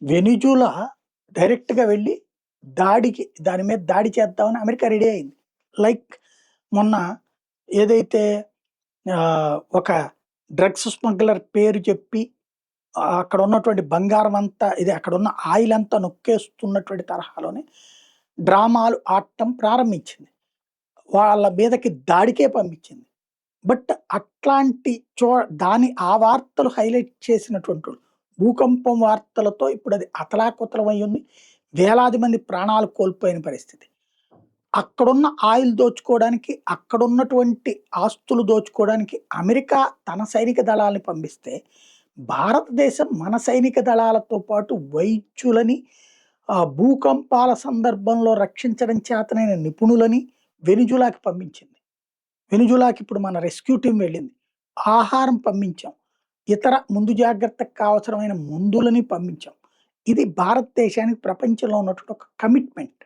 Venezuela డైరెక్ట్‌గా వెళ్లి దాని మీద దాడి చేద్దామని అమెరికా రెడీ అయింది. లైక్ మొన్న ఏదైతే ఒక డ్రగ్స్ స్మగ్లర్ పేరు చెప్పి అక్కడ ఉన్నటువంటి బంగారం అంతా అక్కడున్న ఆయిల్ అంతా నొక్కేస్తున్నటువంటి తరహాలోనే డ్రామాలు ఆడటం ప్రారంభించింది. వాళ్ళ మీదకి దాడికే పంపించింది. బట్ అట్లాంటి చో దాని ఆ వార్తలు హైలైట్ చేసినటువంటోళ్ళు. భూకంపం వార్తలతో ఇప్పుడది అతలాకుతలమయ్యుంది. వేలాది మంది ప్రాణాలు కోల్పోయిన పరిస్థితి. అక్కడున్న ఆయిల్ దోచుకోవడానికి, అక్కడున్నటువంటి ఆస్తులు దోచుకోవడానికి అమెరికా తన సైనిక దళాల్ని పంపిస్తే, భారతదేశం మన సైనిక దళాలతో పాటు వైద్యులని, భూకంపాల సందర్భంలో రక్షించడం చేతనైన నిపుణులని వెనిజులాకి పంపించింది. వెనిజులాకి ఇప్పుడు మన రెస్క్యూ టీమ్ వెళ్ళింది. ఆహారం పంపించాం. ఇతర ముందు జాగ్రత్తకు కావసరమైన మందులని పంపించాం. ఇది భారతదేశానికి ప్రపంచంలో ఉన్నటువంటి ఒక కమిట్మెంట్.